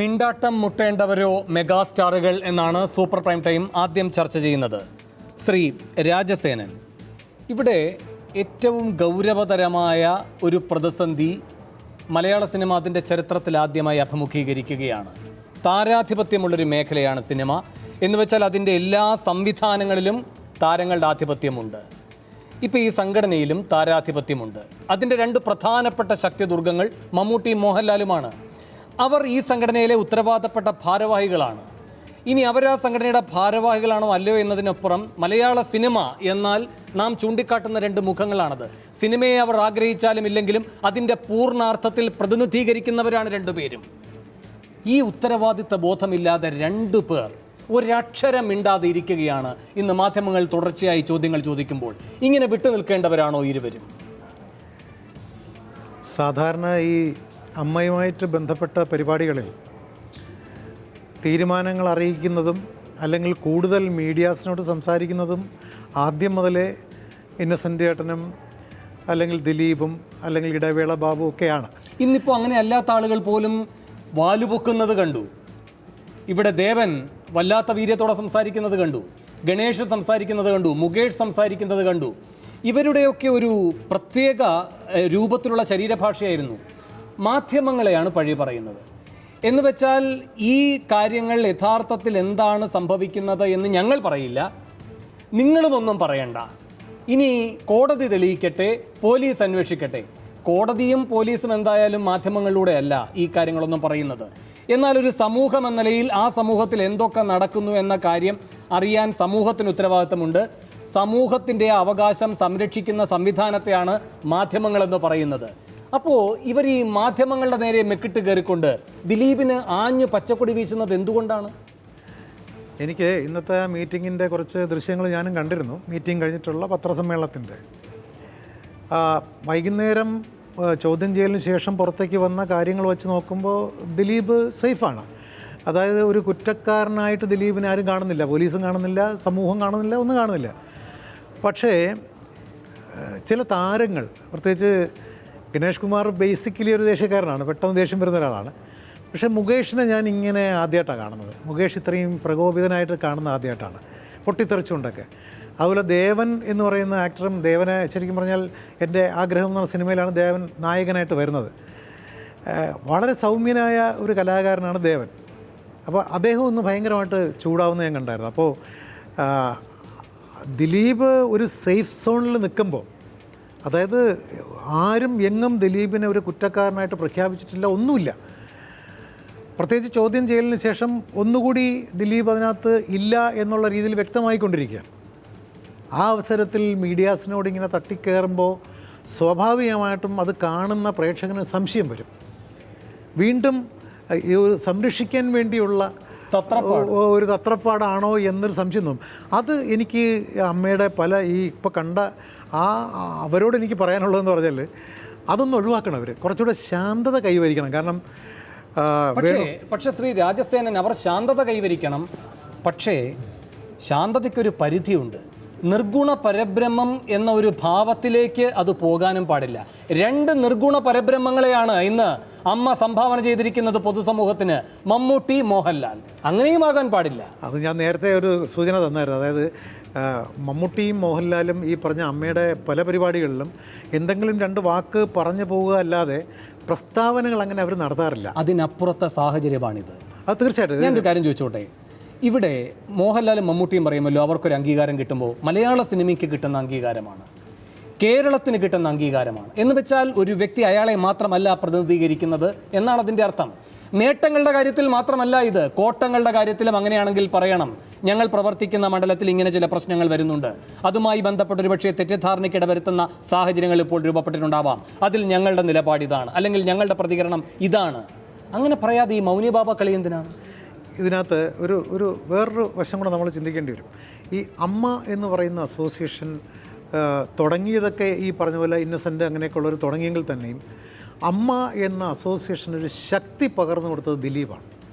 മിണ്ടാട്ടം മുട്ടേണ്ടവരോ മെഗാസ്റ്റാറുകൾ എന്നാണ് super prime time ആദ്യം ചർച്ച ചെയ്യുന്നത്. ശ്രീ രാജസേനൻ, ഇവിടെ ഏറ്റവും ഗൗരവതരമായ ഒരു പ്രതിസന്ധി മലയാള സിനിമ അതിൻ്റെ ചരിത്രത്തിൽ ആദ്യമായി അഭിമുഖീകരിക്കുകയാണ്. താരാധിപത്യമുള്ളൊരു മേഖലയാണ് സിനിമ എന്ന് വെച്ചാൽ അതിൻ്റെ എല്ലാ സംവിധാനങ്ങളിലും താരങ്ങളുടെ ആധിപത്യമുണ്ട്. ഇപ്പോൾ ഈ സംഘടനയിലും താരാധിപത്യമുണ്ട്. അതിൻ്റെ രണ്ട് പ്രധാനപ്പെട്ട ശക്തിദുർഗങ്ങൾ മമ്മൂട്ടിയും മോഹൻലാലുമാണ്. അവർ ഈ സംഘടനയിലെ ഉത്തരവാദപ്പെട്ട ഭാരവാഹികളാണ്. ഇനി അവർ ആ സംഘടനയുടെ ഭാരവാഹികളാണോ അല്ലയോ എന്നതിനപ്പുറം മലയാള സിനിമ എന്നാൽ നാം ചൂണ്ടിക്കാട്ടുന്ന രണ്ട് മുഖങ്ങളാണത്. സിനിമയെ അവർ ആഗ്രഹിച്ചാലും ഇല്ലെങ്കിലും അതിൻ്റെ പൂർണ്ണാർത്ഥത്തിൽ പ്രതിനിധീകരിക്കുന്നവരാണ് രണ്ടുപേരും. ഈ ഉത്തരവാദിത്ത ബോധമില്ലാതെ രണ്ടു പേർ ഒരക്ഷരം മിണ്ടാതെ ഇരിക്കുകയാണ്. ഇന്ന് മാധ്യമങ്ങൾ തുടർച്ചയായി ചോദ്യങ്ങൾ ചോദിക്കുമ്പോൾ ഇങ്ങനെ വിട്ടു നിൽക്കേണ്ടവരാണോ ഇരുവരും? സാധാരണ ഈ അമ്മയുമായിട്ട് ബന്ധപ്പെട്ട പരിപാടികളിൽ തീരുമാനങ്ങൾ അറിയിക്കുന്നതും അല്ലെങ്കിൽ കൂടുതൽ മീഡിയാസിനോട് സംസാരിക്കുന്നതും ആദ്യം മുതലേ ഇന്നസെൻ്റ് ഏട്ടനും അല്ലെങ്കിൽ ദിലീപും അല്ലെങ്കിൽ ഇടവേള ബാബു ഒക്കെയാണ്. ഇന്നിപ്പോൾ അങ്ങനെ അല്ലാത്ത ആളുകൾ പോലും വാലുപൊക്കുന്നത് കണ്ടു. ഇവിടെ ദേവൻ വല്ലാത്ത വീര്യത്തോടെ സംസാരിക്കുന്നത് കണ്ടു, ഗണേഷ് സംസാരിക്കുന്നത് കണ്ടു, മുകേഷ് സംസാരിക്കുന്നത് കണ്ടു. ഇവരുടെയൊക്കെ ഒരു പ്രത്യേക രൂപത്തിലുള്ള ശരീരഭാഷയായിരുന്നു. മാധ്യമങ്ങളെയാണ് പഴി പറയുന്നത് എന്ന് വെച്ചാൽ ഈ കാര്യങ്ങൾ യഥാർത്ഥത്തിൽ എന്താണ് സംഭവിക്കുന്നത് എന്ന് ഞങ്ങൾ പറയില്ല, നിങ്ങളുമൊന്നും പറയണ്ട. ഇനി കോടതി തെളിയിക്കട്ടെ, പോലീസ് അന്വേഷിക്കട്ടെ. കോടതിയും പോലീസും എന്തായാലും മാധ്യമങ്ങളിലൂടെയല്ല ഈ കാര്യങ്ങളൊന്നും പറയുന്നത്. എന്നാൽ ഒരു സമൂഹം എന്ന നിലയിൽ ആ സമൂഹത്തിൽ എന്തൊക്കെ നടക്കുന്നു എന്ന കാര്യം അറിയാൻ സമൂഹത്തിന് ഉത്തരവാദിത്തമുണ്ട്. സമൂഹത്തിൻ്റെ അവകാശം സംരക്ഷിക്കുന്ന സംവിധാനത്തെയാണ് മാധ്യമങ്ങളെന്ന് പറയുന്നത്. അപ്പോൾ ഇവർ ഈ മാധ്യമങ്ങളുടെ നേരെ മെക്കിട്ട് കയറിക്കൊണ്ട് ദിലീപിന് ആഞ്ഞ് പച്ചക്കൊടി വീശുന്നത് എന്തുകൊണ്ടാണ്? എനിക്ക് ഇന്നത്തെ മീറ്റിങ്ങിൻ്റെ കുറച്ച് ദൃശ്യങ്ങൾ ഞാനും കണ്ടിരുന്നു. മീറ്റിംഗ് കഴിഞ്ഞിട്ടുള്ള പത്രസമ്മേളനത്തിൻ്റെ വൈകുന്നേരം ചോദ്യം ചെയ്യലിന് ശേഷം പുറത്തേക്ക് വന്ന കാര്യങ്ങൾ വെച്ച് നോക്കുമ്പോൾ ദിലീപ് സേഫാണ്. അതായത് ഒരു കുറ്റക്കാരനായിട്ട് ദിലീപിനെ ആരും കാണുന്നില്ല, പോലീസും കാണുന്നില്ല, സമൂഹം കാണുന്നില്ല, ഒന്നും കാണുന്നില്ല. പക്ഷേ ചില താരങ്ങൾ, പ്രത്യേകിച്ച് ഗണേഷ് കുമാർ ബേസിക്കലി ഒരു ദേഷ്യക്കാരനാണ്, പെട്ടെന്ന് ദേഷ്യം വരുന്ന ഒരാളാണ്. പക്ഷേ മുകേഷിനെ ഞാൻ ഇങ്ങനെ ആദ്യമായിട്ടാണ് കാണുന്നത്. മുകേഷ് ഇത്രയും പ്രകോപിതനായിട്ട് കാണുന്ന ആദ്യമായിട്ടാണ്, പൊട്ടിത്തെറിച്ചുകൊണ്ടൊക്കെ. അതുപോലെ ദേവൻ എന്ന് പറയുന്ന ആക്ടറും, ദേവനെ ശരിക്കും പറഞ്ഞാൽ എൻ്റെ ആഗ്രഹം എന്ന സിനിമയിലാണ് ദേവൻ നായകനായിട്ട് വരുന്നത്. വളരെ സൗമ്യനായ ഒരു കലാകാരനാണ് ദേവൻ. അപ്പോൾ അദ്ദേഹം ഒന്ന് ഭയങ്കരമായിട്ട് ചൂടാവുന്ന ഞാൻ കണ്ടായിരുന്നു. അപ്പോൾ ദിലീപ് ഒരു സേഫ് സോണിൽ നിൽക്കുമ്പോൾ, അതായത് ആരും എങ്ങും ദിലീപിനെ ഒരു കുറ്റക്കാരനായിട്ട് പ്രഖ്യാപിച്ചിട്ടില്ല, ഒന്നുമില്ല. പ്രത്യേകിച്ച് ചോദ്യം ചെയ്യലിന് ശേഷം ഒന്നുകൂടി ദിലീപ് അതിനകത്ത് ഇല്ല എന്നുള്ള രീതിയിൽ വ്യക്തമായിക്കൊണ്ടിരിക്കുകയാണ്. ആ അവസരത്തിൽ മീഡിയാസിനോട് ഇങ്ങനെ തട്ടിക്കയറുമ്പോൾ സ്വാഭാവികമായിട്ടും അത് കാണുന്ന പ്രേക്ഷകന് സംശയം വരും. വീണ്ടും സംരക്ഷിക്കാൻ വേണ്ടിയുള്ള ഒരു തത്രപ്പാടാണോ എന്നൊരു സംശയം തോന്നും. അത് എനിക്ക് അമ്മയുടെ പല ഈ ഇപ്പോൾ കണ്ട അവരോട് എനിക്ക് പറയാനുള്ളതെന്ന് പറഞ്ഞാൽ അതൊന്നും ഒഴിവാക്കണം. അവർ കുറച്ചുകൂടെ ശാന്തത കൈവരിക്കണം. കാരണം പക്ഷേ ശ്രീ രാജസേനൻ, അവർ ശാന്തത കൈവരിക്കണം. പക്ഷേ ശാന്തതയ്ക്കൊരു പരിധിയുണ്ട്. നിർഗുണ പരബ്രഹ്മം എന്ന ഒരു ഭാവത്തിലേക്ക് അത് പോകാനും പാടില്ല. രണ്ട് നിർഗുണ പരബ്രഹ്മങ്ങളെയാണ് ഇന്ന് അമ്മ സംഭാവന ചെയ്തിരിക്കുന്നത് പൊതുസമൂഹത്തിന്, മമ്മൂട്ടി, മോഹൻലാൽ. അങ്ങനെയും ആകാൻ പാടില്ല. അത് ഞാൻ നേരത്തെ ഒരു സൂചന തന്നായിരുന്നു. അതായത് മമ്മൂട്ടിയും മോഹൻലാലും ഈ പറഞ്ഞ അമ്മയുടെ പല പരിപാടികളിലും എന്തെങ്കിലും രണ്ട് വാക്ക് പറഞ്ഞു പോവുക അല്ലാതെ പ്രസ്താവനകൾ അങ്ങനെ അവർ നടത്താറില്ല. അതിനപ്പുറത്തെ സാഹചര്യമാണിത്. അത് തീർച്ചയായിട്ടും. ഞാനൊരു കാര്യം ചോദിച്ചോട്ടെ, ഇവിടെ മോഹൻലാലും മമ്മൂട്ടിയും പറയുമല്ലോ അവർക്കൊരു അംഗീകാരം കിട്ടുമ്പോൾ മലയാള സിനിമയ്ക്ക് കിട്ടുന്ന അംഗീകാരമാണ്, കേരളത്തിന് കിട്ടുന്ന അംഗീകാരമാണ്. എന്ന് വെച്ചാൽ ഒരു വ്യക്തി അയാളെ മാത്രമല്ല പ്രതിനിധീകരിക്കുന്നത് എന്നാണ് അതിൻ്റെ അർത്ഥം. നേട്ടങ്ങളുടെ കാര്യത്തിൽ മാത്രമല്ല ഇത്, കോട്ടങ്ങളുടെ കാര്യത്തിലും അങ്ങനെയാണെങ്കിൽ പറയണം, ഞങ്ങൾ പ്രവർത്തിക്കുന്ന മണ്ഡലത്തിൽ ഇങ്ങനെ ചില പ്രശ്നങ്ങൾ വരുന്നുണ്ട്, അതുമായി ബന്ധപ്പെട്ട് ഒരുപക്ഷെ തെറ്റിദ്ധാരണയ്ക്ക് ഇടവരുത്തുന്ന സാഹചര്യങ്ങൾ ഇപ്പോൾ രൂപപ്പെട്ടിട്ടുണ്ടാവാം, അതിൽ ഞങ്ങളുടെ നിലപാട് ഇതാണ്, അല്ലെങ്കിൽ ഞങ്ങളുടെ പ്രതികരണം ഇതാണ്. അങ്ങനെ പറയാതെ ഈ മൗനിബാബ കളി എന്തിനാണ്? ഇതിനകത്ത് ഒരു വേറൊരു വശം കൂടെ നമ്മൾ ചിന്തിക്കേണ്ടി വരും. ഈ അമ്മ എന്ന് പറയുന്ന അസോസിയേഷൻ തുടങ്ങിയതൊക്കെ ഈ പറഞ്ഞ പോലെ ഇന്നസെൻ്റ് അങ്ങനെയൊക്കെയുള്ളവർ തുടങ്ങിയെങ്കിൽ തന്നെയും അമ്മ എന്ന അസോസിയേഷൻ ഒരു ശക്തി പകർന്നു കൊടുത്തത് ദിലീപാണ്.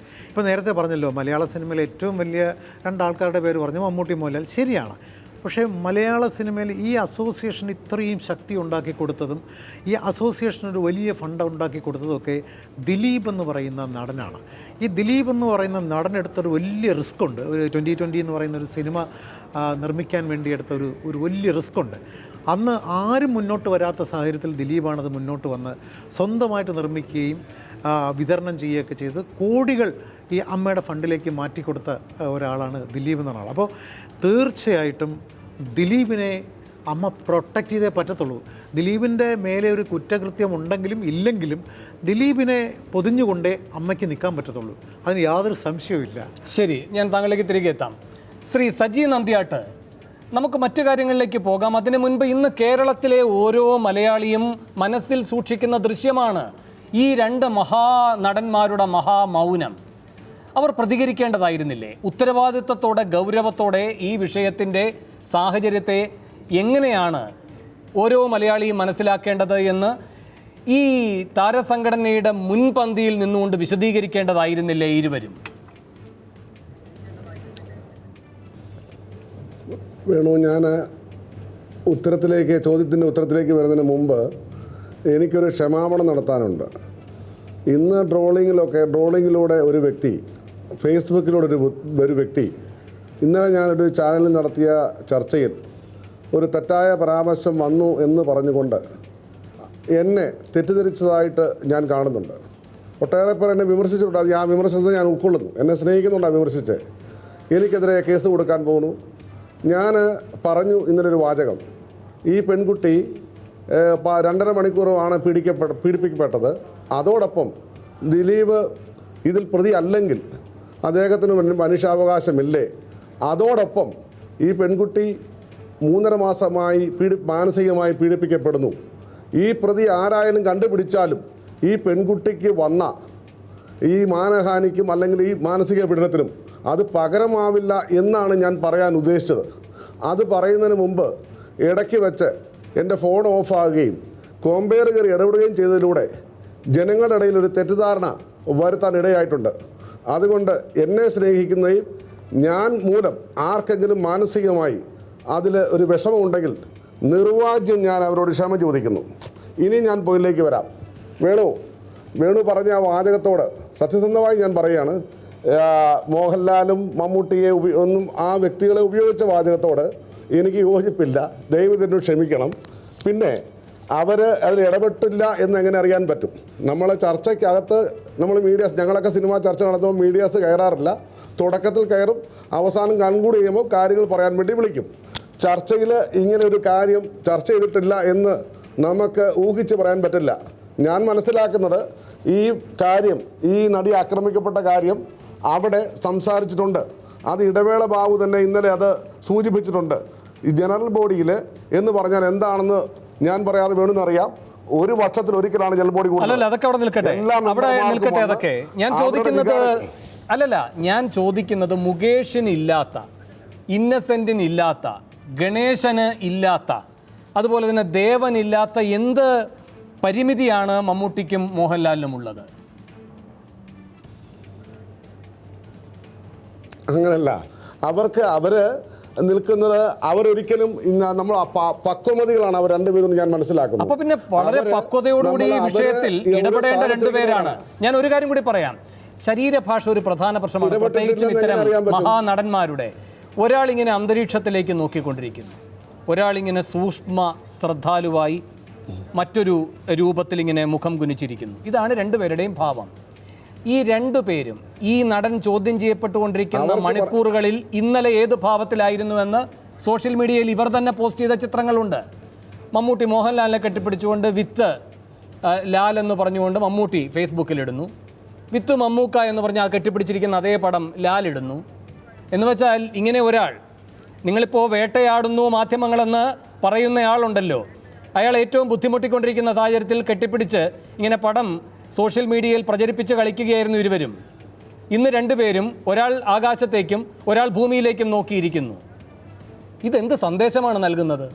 ഇപ്പോൾ നേരത്തെ പറഞ്ഞല്ലോ, മലയാള സിനിമയിലെ ഏറ്റവും വലിയ രണ്ടാൾക്കാരുടെ പേര് പറഞ്ഞു, മമ്മൂട്ടി, മോഹൻലാൽ. ശരിയാണ്. പക്ഷേ മലയാള സിനിമയിൽ ഈ അസോസിയേഷൻ ഇത്രയും ശക്തി ഉണ്ടാക്കി കൊടുത്തതും ഈ അസോസിയേഷൻ ഒരു വലിയ ഫണ്ട് ഉണ്ടാക്കി കൊടുത്തതൊക്കെ ദിലീപ് എന്ന് പറയുന്ന നടനാണ്. ഈ ദിലീപ് എന്ന് പറയുന്ന നടനെടുത്തൊരു വലിയ റിസ്ക് ഉണ്ട്. ഒരു 2020 എന്ന് പറയുന്ന ഒരു സിനിമ നിർമ്മിക്കാൻ വേണ്ടി എടുത്ത ഒരു വലിയ റിസ്ക് ഉണ്ട്. അന്ന് ആരും മുന്നോട്ട് വരാത്ത സാഹചര്യത്തിൽ ദിലീപാണത് മുന്നോട്ട് വന്ന് സ്വന്തമായിട്ട് നിർമ്മിക്കുകയും വിതരണം ചെയ്യുകയൊക്കെ ചെയ്ത് കോടികൾ ഈ അമ്മയുടെ ഫണ്ടിലേക്ക് മാറ്റിക്കൊടുത്ത ഒരാളാണ് ദിലീപ് എന്ന ആൾ. അപ്പോൾ തീർച്ചയായിട്ടും ദിലീപിനെ അമ്മ പ്രൊട്ടക്റ്റ് ചെയ്തേ പറ്റത്തുള്ളൂ. ദിലീപിൻ്റെ മേലെ ഒരു കുറ്റകൃത്യം ഉണ്ടെങ്കിലും ഇല്ലെങ്കിലും ദിലീപിനെ പൊതിഞ്ഞുകൊണ്ടേ അമ്മയ്ക്ക് നിൽക്കാൻ പറ്റത്തുള്ളൂ. അതിന് യാതൊരു സംശയവുമില്ല. ശരി, ഞാൻ താങ്കളിലേക്ക് തിരികെ എത്താം. ശ്രീ സജി നന്ദ്യാട്ട്, നമുക്ക് മറ്റു കാര്യങ്ങളിലേക്ക് പോകാം. അതിനു മുൻപ് ഇന്ന് കേരളത്തിലെ ഓരോ മലയാളിയും മനസ്സിൽ സൂക്ഷിക്കുന്ന ദൃശ്യമാണ് ഈ രണ്ട് മഹാനടന്മാരുടെ മഹാമൗനം. അവർ പ്രതികരിക്കേണ്ടതായിരുന്നില്ലേ? ഉത്തരവാദിത്വത്തോടെ ഗൗരവത്തോടെ ഈ വിഷയത്തിൻ്റെ സാഹചര്യത്തെ എങ്ങനെയാണ് ഓരോ മലയാളിയും മനസ്സിലാക്കേണ്ടത് എന്ന് ഈ താരസംഘടനയുടെ മുൻപന്തിയിൽ നിന്നുകൊണ്ട് വിശദീകരിക്കേണ്ടതായിരുന്നില്ലേ ഇരുവരും? വേണു, ഞാൻ ചോദ്യത്തിൻ്റെ ഉത്തരത്തിലേക്ക് വരുന്നതിന് മുമ്പ് എനിക്കൊരു ക്ഷമാപണം നടത്താനുണ്ട്. ഇന്ന് ട്രോളിങ്ങിലൂടെ ഒരു വ്യക്തി, ഫേസ്ബുക്കിലൂടെ ഒരു വ്യക്തി ഇന്നലെ ഞാനൊരു ചാനലിൽ നടത്തിയ ചർച്ചയിൽ ഒരു തെറ്റായ പരാമർശം വന്നു എന്ന് പറഞ്ഞുകൊണ്ട് എന്നെ തെറ്റിദ്ധരിച്ചതായിട്ട് ഞാൻ കാണുന്നുണ്ട്. ഒട്ടേറെ പേർ എന്നെ വിമർശിച്ചിട്ടുണ്ട്. അത് ആ വിമർശനത്തെ ഞാൻ ഉൾക്കൊള്ളുന്നു. എന്നെ സ്നേഹിക്കുന്നുണ്ടാണ് വിമർശിച്ച്. എനിക്കെതിരെ കേസ് കൊടുക്കാൻ പോകുന്നു. ഞാൻ പറഞ്ഞു ഇന്നലെ ഒരു വാചകം, ഈ പെൺകുട്ടി 2.5 മണിക്കൂറുമാണ് പീഡിപ്പിക്കപ്പെട്ടത്. അതോടൊപ്പം ദിലീപ് ഇതിൽ പ്രതി അല്ലെങ്കിൽ അദ്ദേഹത്തിന് മനുഷ്യാവകാശമില്ലേ? അതോടൊപ്പം ഈ പെൺകുട്ടി 3.5 മാസമായി മാനസികമായി പീഡിപ്പിക്കപ്പെടുന്നു. ഈ പ്രതി ആരായാലും കണ്ടുപിടിച്ചാലും ഈ പെൺകുട്ടിക്ക് വന്ന ഈ മാനഹാനിക്കും അല്ലെങ്കിൽ ഈ മാനസിക പീഡനത്തിനും അത് പകരമാവില്ല എന്നാണ് ഞാൻ പറയാൻ ഉദ്ദേശിച്ചത്. അത് പറയുന്നതിന് മുമ്പ് ഇടയ്ക്ക് വെച്ച് എൻ്റെ ഫോൺ ഓഫാകുകയും കോമ്പയർ കയറി ഇടപെടുകയും ചെയ്തതിലൂടെ ജനങ്ങളുടെ ഇടയിൽ ഒരു തെറ്റിദ്ധാരണ വരുത്താൻ ഇടയായിട്ടുണ്ട്. അതുകൊണ്ട് എന്നെ സ്നേഹിക്കുന്നതും ഞാൻ മൂലം ആർക്കെങ്കിലും മാനസികമായി അതിൽ ഒരു വിഷമമുണ്ടെങ്കിൽ നിർവാജ്യം ഞാൻ അവരോട് ക്ഷമ ചോദിക്കുന്നു. ഇനി ഞാൻ പോയിലേക്ക് വരാം. വേണു പറഞ്ഞ ആ വാചകത്തോട് സത്യസന്ധമായി ഞാൻ പറയുകയാണ്, മോഹൻലാലും മമ്മൂട്ടിയെ ഒന്നും ആ വ്യക്തികളെ ഉപയോഗിച്ച വാചകത്തോട് എനിക്ക് യോജിപ്പില്ല. ദയവ് തന്നെ ക്ഷമിക്കണം. പിന്നെ അവർ അതിൽ ഇടപെട്ടില്ല എന്നെങ്ങനെ അറിയാൻ പറ്റും? നമ്മളെ ചർച്ചയ്ക്കകത്ത് ഞങ്ങളൊക്കെ സിനിമ ചർച്ച നടത്തുമ്പോൾ മീഡിയാസ് കയറാറില്ല. തുടക്കത്തിൽ കയറും, അവസാനം കൺക്ലൂഡ് ചെയ്യുമ്പോൾ കാര്യങ്ങൾ പറയാൻ വേണ്ടി വിളിക്കും. ചർച്ചയിൽ ഇങ്ങനെ ഒരു കാര്യം ചർച്ച ചെയ്തിട്ടില്ല എന്ന് നമുക്ക് ഊഹിച്ച് പറയാൻ പറ്റില്ല. ഞാൻ മനസ്സിലാക്കുന്നത് ഈ കാര്യം, ഈ നടി ആക്രമിക്കപ്പെട്ട കാര്യം അവിടെ സംസാരിച്ചിട്ടുണ്ട്. അത് ഇടവേള ബാബു തന്നെ ഇന്നലെ അത് സൂചിപ്പിച്ചിട്ടുണ്ട്. ഈ ജനറൽ ബോഡിയിൽ എന്ന് പറഞ്ഞാൽ എന്താണെന്ന് ഞാൻ പറയാതെ വേണമെന്നറിയാം. ഒരു വർഷത്തിൽ ഒരിക്കലാണ് ജനറൽ ബോഡി കൂടുന്നത്. അതൊക്കെ അവിടെ നിൽക്കട്ടെ, അതൊക്കെ ഞാൻ ചോദിക്കുന്നത് മുകേഷിന് ഇല്ലാത്ത, ഇന്നസെന്റിന് ഇല്ലാത്ത, ഗണേശന് ഇല്ലാത്ത, അതുപോലെ തന്നെ ദേവനില്ലാത്ത എന്ത് പരിമിതിയാണ് മമ്മൂട്ടിക്കും മോഹൻലാലിനും ഉള്ളത്? അങ്ങനല്ല, അവർ നിൽക്കുന്നത് അവരൊരിക്കലും നമ്മൾ പക്വമതികളാണ് അവർ രണ്ടുപേരും ഞാൻ മനസ്സിലാക്കുന്നു. അപ്പൊ പിന്നെ വളരെ പക്വതയോടുകൂടി ഈ വിഷയത്തിൽ ഇടപെടേണ്ട രണ്ടുപേരാണ്. ഞാൻ ഒരു കാര്യം കൂടി പറയാം, ശരീരഭാഷ ഒരു പ്രധാന പ്രശ്നമാണ്. പ്രത്യേകിച്ചും ഇത്തരം മഹാനടന്മാരുടെ ഒരാളിങ്ങനെ അന്തരീക്ഷത്തിലേക്ക് നോക്കിക്കൊണ്ടിരിക്കുന്നു, ഒരാളിങ്ങനെ സൂക്ഷ്മ ശ്രദ്ധാലുവായി മറ്റൊരു രൂപത്തിൽ ഇങ്ങനെ മുഖം കുനിച്ചിരിക്കുന്നു. ഇതാണ് രണ്ടുപേരുടെയും ഭാവം. ഈ രണ്ടുപേരും ഈ നടൻ ചോദ്യം ചെയ്യപ്പെട്ടുകൊണ്ടിരിക്കുന്ന മണിക്കൂറുകളിൽ ഇന്നലെ ഏത് ഭാവത്തിലായിരുന്നുവെന്ന് സോഷ്യൽ മീഡിയയിൽ ഇവർ തന്നെ പോസ്റ്റ് ചെയ്ത ചിത്രങ്ങളുണ്ട്. മമ്മൂട്ടി മോഹൻലാലിനെ കെട്ടിപ്പിടിച്ചുകൊണ്ട് വിത്ത് ലാൽ എന്ന് പറഞ്ഞുകൊണ്ട് മമ്മൂട്ടി ഫേസ്ബുക്കിലിടുന്നു, വിത്ത് മമ്മൂക്ക എന്ന് പറഞ്ഞ് ആ കെട്ടിപ്പിടിച്ചിരിക്കുന്ന അതേ പടം ലാൽ ഇടുന്നു. എന്ന് വെച്ചാൽ ഇങ്ങനെ ഒരാൾ, നിങ്ങളിപ്പോൾ വേട്ടയാടുന്നു മാധ്യമങ്ങളെന്ന് പറയുന്നയാളുണ്ടല്ലോ, അയാൾ ഏറ്റവും ബുദ്ധിമുട്ടിക്കൊണ്ടിരിക്കുന്ന സാഹചര്യത്തിൽ കെട്ടിപ്പിടിച്ച് ഇങ്ങനെ പടം സോഷ്യൽ മീഡിയയിൽ പ്രചരിപ്പിച്ച് കളിക്കുകയായിരുന്നു ഇരുവരും. ഇന്ന് രണ്ടുപേരും ഒരാൾ ആകാശത്തേക്കും ഒരാൾ ഭൂമിയിലേക്കും നോക്കിയിരിക്കുന്നു. ഇതെന്ത് സന്ദേശമാണ് നൽകുന്നത്?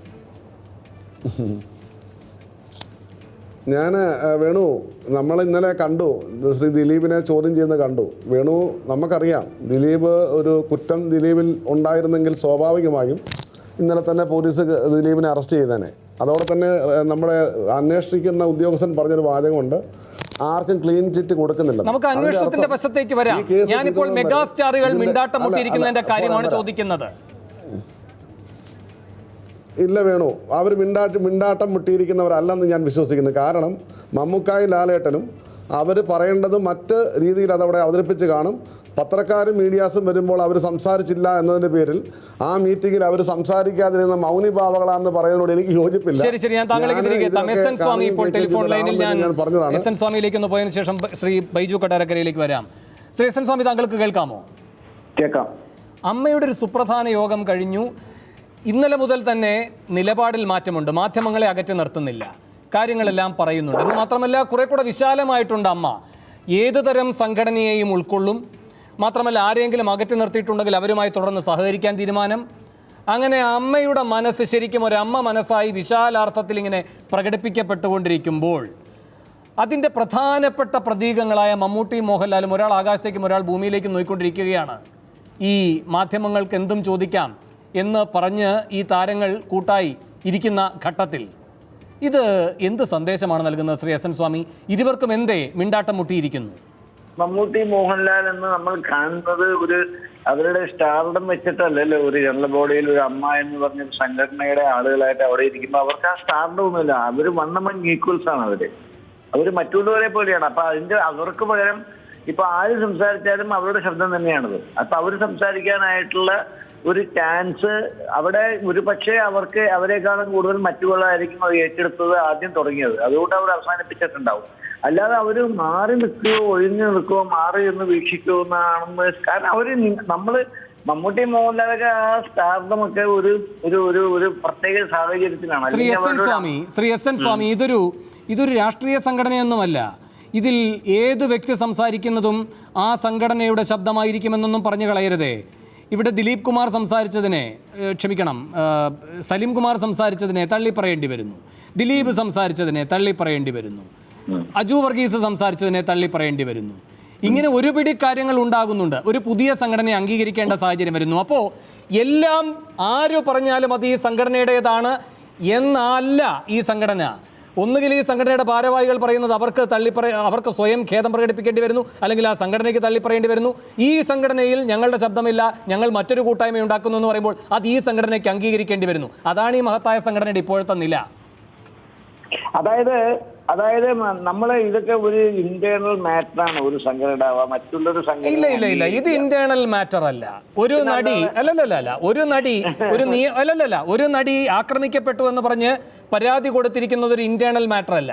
വേണു, നമ്മൾ ഇന്നലെ കണ്ടു, ശ്രീ ദിലീപിനെ ചോദ്യം ചെയ്യുന്നത് കണ്ടു. നമുക്കറിയാം ദിലീപ് ഒരു കുറ്റം ദിലീപിൽ ഉണ്ടായിരുന്നെങ്കിൽ സ്വാഭാവികമായും ഇന്നലെ തന്നെ പോലീസ് ദിലീപിനെ അറസ്റ്റ് ചെയ്തേനെ. അതോടെ തന്നെ നമ്മുടെ അന്വേഷിക്കുന്ന ഉദ്യോഗസ്ഥൻ പറഞ്ഞൊരു വാചകമുണ്ട്, ആർക്കും ക്ലീൻ ചിറ്റ് കൊടുക്കുന്നില്ല. നമുക്ക് അന്വേഷണത്തിന്റെ വശത്തേക്ക് വരാം. ഞാനിപ്പോൾ മെഗാസ്റ്റാറുകൾ മിണ്ടാട്ടം മുട്ടിയിരിക്കുന്നതിന്റെ കാര്യമാണ് ചോദിക്കുന്നത്. ഇല്ല വേണു, അവർ മിണ്ടാട്ടം മുട്ടിയിരിക്കുന്നവരല്ലെന്ന് ഞാൻ വിശ്വസിക്കുന്നു. കാരണം മമ്മൂക്കായും ലാലേട്ടനും അവർ പറയേണ്ടത് മറ്റ് രീതിയിൽ അതവിടെ അവതരിപ്പിച്ച് കാണും. പത്രക്കാരും മീഡിയാസും വരുമ്പോൾ അവർ സംസാരിച്ചില്ല എന്നതിൻ്റെ പേരിൽ ആ മീറ്റിങ്ങിൽ അവർ സംസാരിക്കാതിരുന്ന മൗനിഭാവകളാണെന്ന് പറയുന്നതോട് എനിക്ക് യോജിപ്പില്ല. ശരി, ഞാൻ താങ്കളേക്ക് തിരികെ എത്താം. എസ് എൻ സ്വാമി ഇപ്പോൾ ടെലിഫോൺ ലൈനിൽ. ഞാൻ എസ് എൻ സ്വാമിയിലേക്ക് ഒന്ന് പോയതിനു ശേഷം ശ്രീ ബൈജു കൊട്ടാരക്കരയിലേക്ക് വരാം. ശ്രീ എസ് എൻ സ്വാമി, താങ്കൾക്ക് കേൾക്കാമോ? കേൾക്കാം. അമ്മയുടെ ഒരു സുപ്രധാന യോഗം കഴിഞ്ഞു. ഇന്നലെ മുതൽ തന്നെ നിലപാടിൽ മാറ്റമുണ്ട്. മാധ്യമങ്ങളെ അകറ്റി നിർത്തുന്നില്ല, കാര്യങ്ങളെല്ലാം പറയുന്നുണ്ട്. എന്ന് മാത്രമല്ല, കുറെ കൂടെ വിശാലമായിട്ടുണ്ട് അമ്മ. ഏത് തരം സംഘടനയെയും ഉൾക്കൊള്ളും. മാത്രമല്ല, ആരെങ്കിലും അകറ്റി നിർത്തിയിട്ടുണ്ടെങ്കിൽ അവരുമായി തുടർന്ന് സഹകരിക്കാൻ തീരുമാനം. അങ്ങനെ അമ്മയുടെ മനസ്സ് ശരിക്കും ഒരമ്മ മനസ്സായി വിശാലാർത്ഥത്തിൽ ഇങ്ങനെ പ്രകടിപ്പിക്കപ്പെട്ടുകൊണ്ടിരിക്കുമ്പോൾ അതിൻ്റെ പ്രധാനപ്പെട്ട പ്രതീകങ്ങളായ മമ്മൂട്ടിയും മോഹൻലാലും ഒരാൾ ആകാശത്തേക്കും ഒരാൾ ഭൂമിയിലേക്കും നോക്കിക്കൊണ്ടിരിക്കുകയാണ്. ഈ മാധ്യമങ്ങൾക്ക് എന്തും ചോദിക്കാം എന്ന് പറഞ്ഞ് ഈ താരങ്ങൾ കൂട്ടായി ഇരിക്കുന്ന ഘട്ടത്തിൽ ഇത് എന്ത് സന്ദേശമാണ് നൽകുന്നത് ശ്രീ എസ് എൻ സ്വാമി? ഇരുവർക്കും എന്തേ മിണ്ടാട്ടം മുട്ടിയിരിക്കുന്നു? മമ്മൂട്ടി മോഹൻലാൽ എന്ന് നമ്മൾ കാണുന്നത് അവരുടെ സ്റ്റാർഡം വെച്ചിട്ടല്ലല്ലോ. ഒരു ജനറൽ ബോഡിയിൽ ഒരു അമ്മ എന്ന് പറഞ്ഞ സംഘടനയുടെ ആളുകളായിട്ട് അവിടെ ഇരിക്കുമ്പോൾ അവർക്ക് ആ സ്റ്റാർഡം ഒന്നുമില്ല. അവർ വണ്ണമൺ ഈക്വൽസ് ആണ്. അവര് മറ്റുള്ളവരെ പോലെയാണ്. അപ്പൊ അവർക്ക് പകരം ഇപ്പൊ ആര് സംസാരിച്ചാലും അവരുടെ ശബ്ദം തന്നെയാണത്. അപ്പൊ അവർ സംസാരിക്കാനായിട്ടുള്ള ഒരു ചാൻസ് അവിടെ ഒരു പക്ഷേ അവരെക്കാളും കൂടുതൽ മറ്റുള്ളവരായിരിക്കും അത് ഏറ്റെടുത്തത്, ആദ്യം തുടങ്ങിയത്. അതുകൊണ്ട് അവർ അവസാനിപ്പിച്ചിട്ടുണ്ടാവും. അല്ലാതെ അവര് മാറി നിൽക്കുകയോ ഒഴിഞ്ഞു നിൽക്കുകയോ മാറി എന്ന് വീക്ഷിക്കുകയോ എന്നാണെന്ന്. കാരണം നമ്മള് മമ്മൂട്ടി മോഹൻലാലൊക്കെ ആ സ്റ്റാർഡമൊക്കെ ഒരു പ്രത്യേക സാഹചര്യത്തിലാണ്. ശ്രീ എസ് എൻ സ്വാമി, ഇതൊരു രാഷ്ട്രീയ സംഘടനയൊന്നുമല്ല. ഇതിൽ ഏത് വ്യക്തി സംസാരിക്കുന്നതും ആ സംഘടനയുടെ ശബ്ദമായിരിക്കുമെന്നൊന്നും പറഞ്ഞു കളയരുതേ. ഇവിടെ ദിലീപ് കുമാർ സംസാരിച്ചതിനെ സലീം കുമാർ സംസാരിച്ചതിനെ തള്ളിപ്പറയേണ്ടി വരുന്നു. ദിലീപ് സംസാരിച്ചതിനെ തള്ളിപ്പറയേണ്ടി വരുന്നു. അജു വർഗീസ് സംസാരിച്ചതിനെ തള്ളിപ്പറയേണ്ടി വരുന്നു. ഇങ്ങനെ ഒരു പിടി കാര്യങ്ങൾ ഉണ്ടാകുന്നുണ്ട്. ഒരു പുതിയ സംഘടനയെ അംഗീകരിക്കേണ്ട സാഹചര്യം വരുന്നു. അപ്പോൾ എല്ലാം ആര് പറഞ്ഞാലും അത് ഈ സംഘടനയുടേതാണ് എന്നല്ല ഈ സംഘടന. ഒന്നുകിൽ ഈ സംഘടനയുടെ ഭാരവാഹികൾ പറയുന്നത് അവർക്ക് സ്വയം ഖേദം പ്രകടിപ്പിക്കേണ്ടി വരുന്നു, അല്ലെങ്കിൽ ആ സംഘടനയ്ക്ക് തള്ളിപ്പറയേണ്ടി വരുന്നു. ഈ സംഘടനയിൽ ഞങ്ങളുടെ ശബ്ദമില്ല, ഞങ്ങൾ മറ്റൊരു കൂട്ടായ്മ ഉണ്ടാക്കുന്നു എന്ന് പറയുമ്പോൾ അത് ഈ സംഘടനയ്ക്ക് അംഗീകരിക്കേണ്ടി വരുന്നു. അതാണ് ഈ മഹത്തായ സംഘടനയുടെ ഇപ്പോഴത്തെ നില. അതായത് നമ്മളെ ഇതൊക്കെ ഒരു ഇന്റേണൽ മാറ്ററാണ്. ഒരു സംഘടന മറ്റുള്ളൊരു സംഘടന ഇല്ല ഇത് ഇന്റേണൽ മാറ്റർ അല്ല. ഒരു നടി ആക്രമിക്കപ്പെട്ടു എന്ന് പറഞ്ഞ് പരാതി കൊടുത്തിരിക്കുന്നത് ഒരു ഇന്റേണൽ മാറ്റർ അല്ല.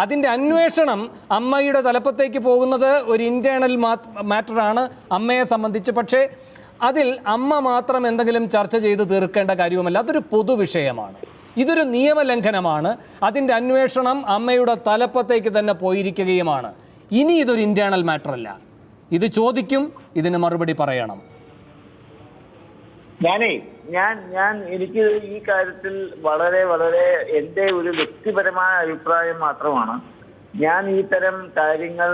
അതിന്റെ അന്വേഷണം അമ്മയുടെ തലപ്പത്തേക്ക് പോകുന്നത് ഒരു ഇന്റേണൽ മാറ്ററാണ് അമ്മയെ സംബന്ധിച്ച്. പക്ഷേ അതിൽ അമ്മ മാത്രം എന്തെങ്കിലും ചർച്ച ചെയ്ത് തീർക്കേണ്ട കാര്യവുമല്ല. അതൊരു പൊതുവിഷയമാണ്. ഇതൊരു നിയമലംഘനമാണ്. അതിൻ്റെ അന്വേഷണം അമ്മയുടെ തലപ്പത്തേക്ക് തന്നെ പോയിരിക്കുകയുമാണ്. ഇനി ഇതൊരു ഇന്റേണൽ മാറ്റർ അല്ല. ഇത് ചോദിക്കും, ഇതിന് മറുപടി പറയണം. ഞാൻ എനിക്ക് ഈ കാര്യത്തിൽ വളരെ വളരെ എൻ്റെ ഒരു വ്യക്തിപരമായ അഭിപ്രായം മാത്രമാണ്. ഞാൻ ഈ തരം കാര്യങ്ങൾ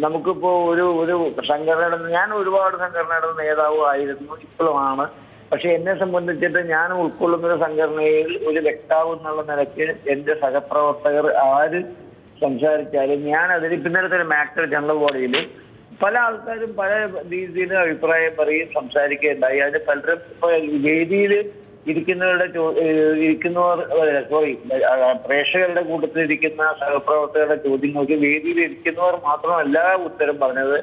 നമുക്കിപ്പോ ഒരു സംഘടന, ഞാൻ ഒരുപാട് സംഘടനയുടെ നേതാവ് ആയിരുന്നു, ഇപ്പോഴുമാണ്. പക്ഷെ എന്നെ സംബന്ധിച്ചിട്ട് ഞാൻ ഉൾക്കൊള്ളുന്ന ഒരു സംഘടനയിൽ ഒരു വ്യക്താവ് എന്നുള്ള നിലയ്ക്ക് എൻ്റെ സഹപ്രവർത്തകർ ആര് സംസാരിച്ചാലും ഞാൻ അതിന് പിന്നീട് മാക്ടർ ജനറൽ ബോഡിയിൽ പല ആൾക്കാരും പല രീതിയിൽ അഭിപ്രായം പറയും, സംസാരിക്കുകയുണ്ടായി. അതിന് പലരും ഇപ്പൊ വേദിയിൽ പ്രേക്ഷകരുടെ കൂട്ടത്തിൽ ഇരിക്കുന്ന സഹപ്രവർത്തകരുടെ ചോദ്യങ്ങൾക്ക് വേദിയിൽ ഇരിക്കുന്നവർ മാത്രമല്ല ഉത്തരം പറഞ്ഞത്.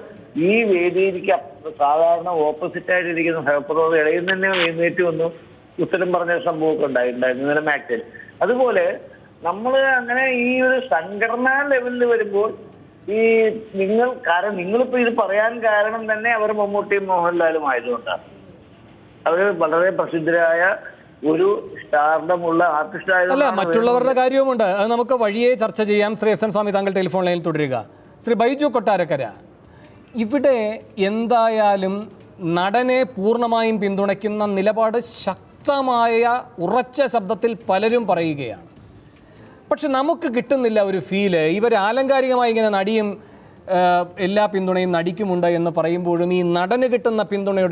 ഈ വേദിയിലേക്ക് സാധാരണ ഓപ്പോസിറ്റ് ആയിട്ടിരിക്കുന്ന സഹപ്രവർത്തകർ ഇടയിൽ തന്നെ എഴുന്നേറ്റ് വന്നു ഉത്തരം പറഞ്ഞ സംഭവമൊക്കെ ഉണ്ടായിരുന്നു ഇന്നലെ മാക്സിൽ. അതുപോലെ നമ്മൾ അങ്ങനെ ഈ ഒരു സംഘടനാ ലെവലിൽ വരുമ്പോൾ ഈ നിങ്ങളിപ്പോ ഇത് പറയാൻ കാരണം തന്നെ അവർ മമ്മൂട്ടിയും മോഹൻലാലും ആയതുകൊണ്ടാണ്. അവർ വളരെ പ്രസിദ്ധരായ ഒരു സ്റ്റാർഡമുള്ള ആർട്ടിസ്റ്റ് അല്ല, മറ്റുള്ളവരുടെ കാര്യവുമുണ്ട്. അത് നമുക്ക് വഴിയെ ചർച്ച ചെയ്യാം. ശ്രീ എസ് എൻ സ്വാമി, താങ്കൾ ടെലിഫോൺ ലൈനിൽ തുടരുക. ശ്രീ ബൈജു കൊട്ടാരക്കര, ഇവിടെ എന്തായാലും നടനെ പൂർണ്ണമായും പിന്തുണയ്ക്കുന്ന നിലപാട് ശക്തമായ ഉറച്ച ശബ്ദത്തിൽ പലരും പറയുകയാണ്. പക്ഷെ നമുക്ക് കിട്ടുന്നില്ല ഒരു ഫീല്. ഇവർ ആലങ്കാരികമായി ഇങ്ങനെ നടിയും എല്ലാ പിന്തുണയും നടിക്കുമുണ്ട് എന്ന് പറയുമ്പോഴും ഈ നടന് കിട്ടുന്ന പിന്തുണയുടെ